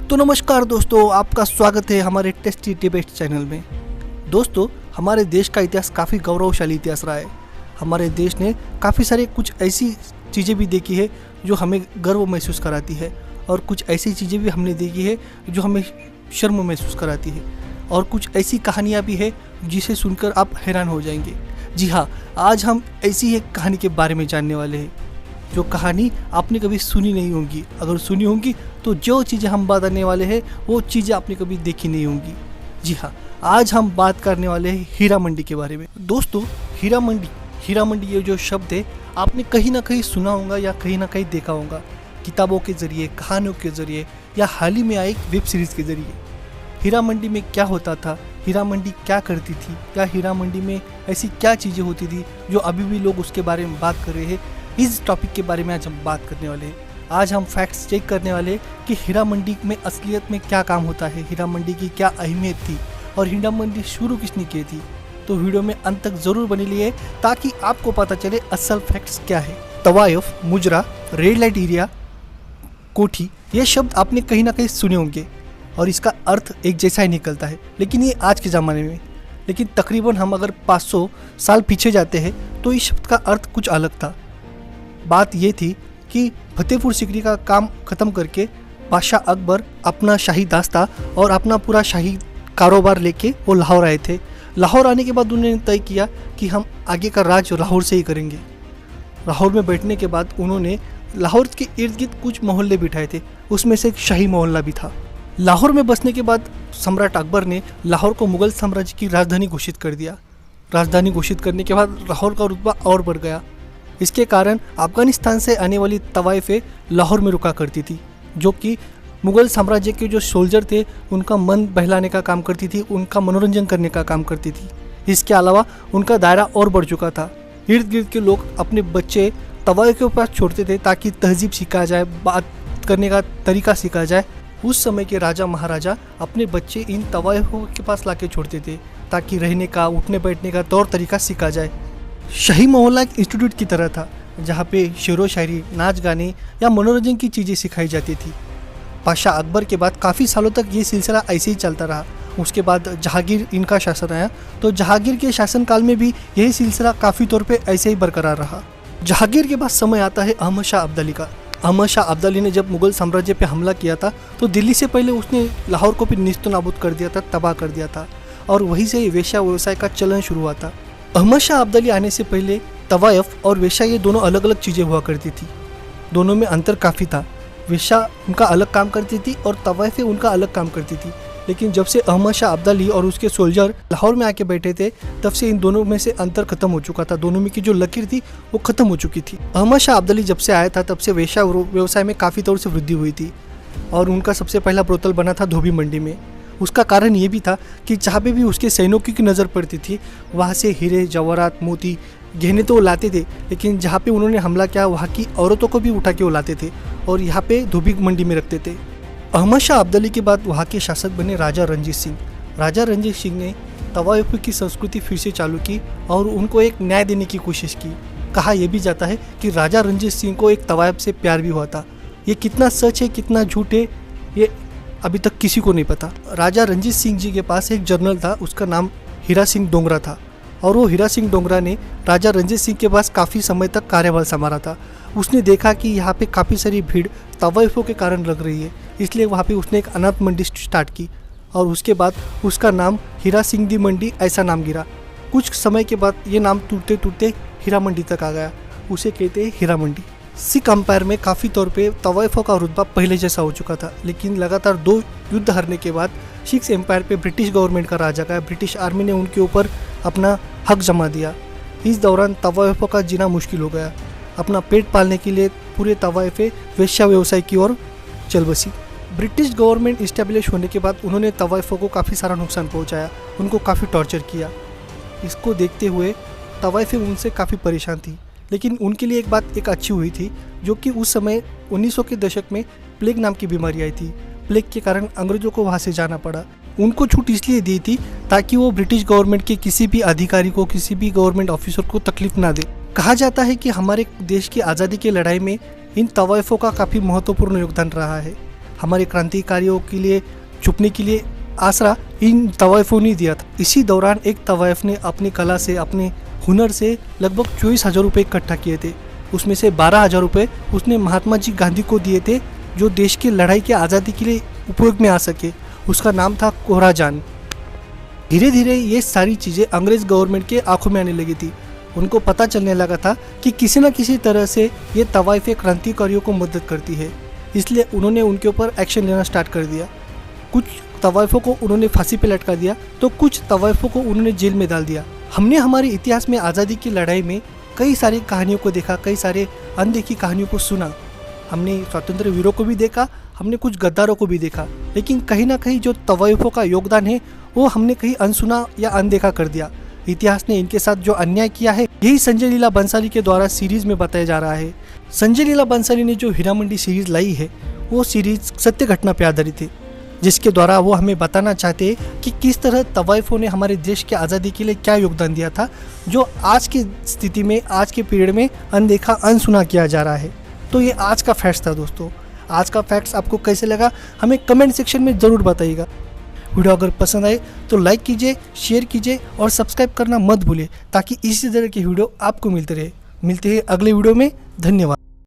तो नमस्कार दोस्तों, आपका स्वागत है हमारे टेस्टी डिबेट चैनल में। दोस्तों, हमारे देश का इतिहास काफ़ी गौरवशाली इतिहास रहा है। हमारे देश ने काफ़ी सारे कुछ ऐसी चीज़ें भी देखी है जो हमें गर्व महसूस कराती है, और कुछ ऐसी चीज़ें भी हमने देखी है जो हमें शर्म महसूस कराती है, और कुछ ऐसी कहानियाँ भी है जिसे सुनकर आप हैरान हो जाएंगे। जी हाँ, आज हम ऐसी एक कहानी के बारे में जानने वाले हैं जो कहानी आपने कभी सुनी नहीं होगी। अगर सुनी होंगी तो जो चीज़ें हम बताने वाले हैं वो चीज़ें आपने कभी देखी नहीं होंगी। जी हाँ, आज हम बात करने वाले हैं हीरा मंडी के बारे में। दोस्तों, हीरा मंडी ये जो शब्द है आपने कहीं ना कहीं सुना होगा या कहीं ना कहीं देखा होगा, किताबों के ज़रिए, कहानियों के ज़रिए, या हाल ही में आई एक वेब सीरीज़ के ज़रिए। हीरा मंडी में क्या होता था, हीरा मंडी क्या करती थी, या हीरा मंडी में ऐसी क्या चीज़ें होती थी जो अभी भी लोग उसके बारे में बात कर रहे हैं, इस टॉपिक के बारे में आज हम बात करने वाले हैं। आज हम फैक्ट्स चेक करने वाले हैं कि हीरा मंडी में असलियत में क्या काम होता है, हीरा मंडी की क्या अहमियत थी, और हीरा मंडी शुरू किसने की थी। तो वीडियो में अंत तक ज़रूर बने लिए ताकि आपको पता चले असल फैक्ट्स क्या है। तवायफ, मुजरा, रेड लाइट एरिया, कोठी, ये शब्द आपने कहीं ना कहीं सुने होंगे और इसका अर्थ एक जैसा ही निकलता है, लेकिन ये आज के ज़माने में। लेकिन तकरीबन हम अगर 500 साल पीछे जाते हैं तो इस शब्द का अर्थ कुछ अलग था। बात ये थी कि फतेहपुर सीकरी का काम ख़त्म करके बादशाह अकबर अपना शाही दास्ता और अपना पूरा शाही कारोबार लेके वो लाहौर आए थे। लाहौर आने के बाद उन्होंने तय किया कि हम आगे का राज लाहौर से ही करेंगे। लाहौर में बैठने के बाद उन्होंने लाहौर के इर्द गिर्द कुछ मोहल्ले बिठाए थे, उसमें से एक शाही मोहल्ला भी था। लाहौर में बसने के बाद सम्राट अकबर ने लाहौर को मुग़ल साम्राज्य की राजधानी घोषित कर दिया। राजधानी घोषित करने के बाद लाहौर का रुतबा और बढ़ गया। इसके कारण अफ़गानिस्तान से आने वाली तवाइफें लाहौर में रुका करती थी, जो कि मुग़ल साम्राज्य के जो सोल्जर थे उनका मन बहलाने का काम करती थी, उनका मनोरंजन करने का काम करती थी। इसके अलावा उनका दायरा और बढ़ चुका था। इर्द गिर्द के लोग अपने बच्चे तवाइफ के पास छोड़ते थे ताकि तहजीब सीखा जाए, बात करने का तरीका सीखा जाए। उस समय के राजा महाराजा अपने बच्चे इन तवाइफों के पास लाके छोड़ते थे ताकि रहने का, उठने बैठने का तौर तरीका सीखा जाए। शाही मोहल्ला एक इंस्टीट्यूट की तरह था जहाँ पे शेरो शायरी, नाच गाने या मनोरंजन की चीज़ें सिखाई जाती थी। बादशाह अकबर के बाद काफ़ी सालों तक ये सिलसिला ऐसे ही चलता रहा। उसके बाद जहांगीर इनका शासन आया, तो जहांगीर के शासनकाल में भी यही सिलसिला काफ़ी तौर पे ऐसे ही बरकरार रहा। जहांगीर के बाद समय आता है अहमद शाह अब्दाली का। अहमद शाह अब्दाली ने जब मुग़ल साम्राज्य पे हमला किया था तो दिल्ली से पहले उसने लाहौर को भी निस्त नाबूद कर दिया था, तबाह कर दिया था, और वहीं से वेश्या व्यवसाय का चलन शुरू हुआ था। अहमद शाह अब्दाली आने से पहले तवायफ और वेश्या ये दोनों अलग अलग चीज़ें हुआ करती थी। दोनों में अंतर काफ़ी था। वेश्या उनका अलग काम करती थी और तवायफें उनका अलग काम करती थी। लेकिन जब से अहमद शाह अब्दाली और उसके सोल्जर लाहौर में आके बैठे थे तब से इन दोनों में से अंतर खत्म हो चुका था। दोनों में की जो लकीर थी वो खत्म हो चुकी थी। अहमद शाह अब्दाली जब से आया था तब से वेश्या व्यवसाय में काफ़ी तौर से वृद्धि हुई थी, और उनका सबसे पहला ब्रोतल बना था धोबी मंडी में। उसका कारण ये भी था कि जहाँ पे भी उसके सैनिकों की नज़र पड़ती थी वहाँ से हीरे, जवाहरात, मोती, गहने तो वो लाते थे, लेकिन जहाँ पे उन्होंने हमला किया वहाँ की औरतों को भी उठा के वो लाते थे और यहाँ पे धोबी मंडी में रखते थे। अहमद शाह अब्दाली के बाद वहाँ के शासक बने राजा रणजीत सिंह। राजा रणजीत सिंह ने तवाइफ की संस्कृति फिर से चालू की और उनको एक न्याय देने की कोशिश की। कहा यह भी जाता है कि राजा रणजीत सिंह को एक तवाइफ से प्यार भी हुआ था। ये कितना सच है, कितना झूठ है, ये अभी तक किसी को नहीं पता। राजा रणजीत सिंह जी के पास एक जनरल था, उसका नाम हीरा सिंह डोगरा था, और वो हीरा सिंह डोगरा ने राजा रणजीत सिंह के पास काफ़ी समय तक कार्यभार संभाला था। उसने देखा कि यहाँ पे काफ़ी सारी भीड़ तवाइफों के कारण लग रही है, इसलिए वहाँ पे उसने एक अनाथ मंडी स्टार्ट की, और उसके बाद उसका नाम हीरा सिंह दी मंडी ऐसा नाम गिरा। कुछ समय के बाद ये नाम टूटते टूटते हीरा मंडी तक आ गया। उसे कहते हैं हीरा मंडी। सिख अंपायर में काफ़ी तौर पे तवाइफों का रुतबा पहले जैसा हो चुका था, लेकिन लगातार 2 युद्ध हारने के बाद सिख एम्पायर पे ब्रिटिश गवर्नमेंट का राज आ गया। ब्रिटिश आर्मी ने उनके ऊपर अपना हक जमा दिया। इस दौरान तवाइफों का जीना मुश्किल हो गया। अपना पेट पालने के लिए पूरे तवाइफे वेश्या व्यवसाय की ओर चल बसी। ब्रिटिश गवर्नमेंट इस्टेब्लिश होने के बाद उन्होंने तवाइफों को काफ़ी सारा नुकसान पहुँचाया, उनको काफ़ी टॉर्चर किया। इसको देखते हुए तवाइफें उनसे काफ़ी परेशान थी, लेकिन उनके लिए एक बात एक अच्छी हुई थी, जो कि उस समय 1900 के दशक में प्लेग नाम की बीमारी आई थी। प्लेग के कारण अंग्रेज़ों को वहाँ से जाना पड़ा। उनको छूट इसलिए दी थी ताकि वो ब्रिटिश गवर्नमेंट के किसी भी अधिकारी को, किसी भी गवर्नमेंट ऑफिसर को तकलीफ ना दे। कहा जाता है कि हमारे देश की आज़ादी की लड़ाई में इन तवाइफों का काफ़ी महत्वपूर्ण योगदान रहा है। हमारे क्रांतिकारियों के लिए छुपने के लिए आसरा इन तवाइफों ने दिया था। इसी दौरान एक तवाइफ ने अपनी कला से, अपने हुनर से लगभग 24,000 रुपये इकट्ठा किए थे। उसमें से 12,000 रुपये उसने महात्मा जी गांधी को दिए थे, जो देश की लड़ाई की आज़ादी के लिए उपयोग में आ सके। उसका नाम था कोहराजान। धीरे धीरे ये सारी चीज़ें अंग्रेज़ गवर्नमेंट के आंखों में आने लगी थी। उनको पता चलने लगा था कि किसी न किसी तरह से ये तवाइफें क्रांतिकारियों को मदद करती है, इसलिए उन्होंने उनके ऊपर एक्शन लेना स्टार्ट कर दिया। कुछ तवाइफों को उन्होंने फांसी पे लटका दिया, तो कुछ तवाइफों को उन्होंने जेल में डाल दिया। हमने हमारे इतिहास में आज़ादी की लड़ाई में कई सारी कहानियों को देखा, कई सारे अनदेखी कहानियों को सुना। हमने स्वतंत्र वीरों को भी देखा, हमने कुछ गद्दारों को भी देखा, लेकिन कहीं ना कहीं जो तवाइफों का योगदान है वो हमने कहीं अनसुना या अनदेखा कर दिया। इतिहास ने इनके साथ जो अन्याय किया है, यही संजय लीला बंसाली के द्वारा सीरीज में बताया जा रहा है। संजय लीला बंसाली ने जो हीरा मंडी सीरीज लाई है, वो सीरीज सत्य घटना पर आधारित है, जिसके द्वारा वो हमें बताना चाहते हैं कि किस तरह तवाइफों ने हमारे देश की आज़ादी के लिए क्या योगदान दिया था, जो आज की स्थिति में, आज के पीरियड में अनदेखा, अनसुना किया जा रहा है। तो ये आज का फैक्ट्स था दोस्तों। आज का फैक्ट्स आपको कैसे लगा हमें कमेंट सेक्शन में ज़रूर बताइएगा। वीडियो अगर पसंद आए तो लाइक कीजिए, शेयर कीजिए और सब्सक्राइब करना मत भूलिए, ताकि इसी तरह की वीडियो आपको मिलते रहे। मिलते हैं अगले वीडियो में। धन्यवाद।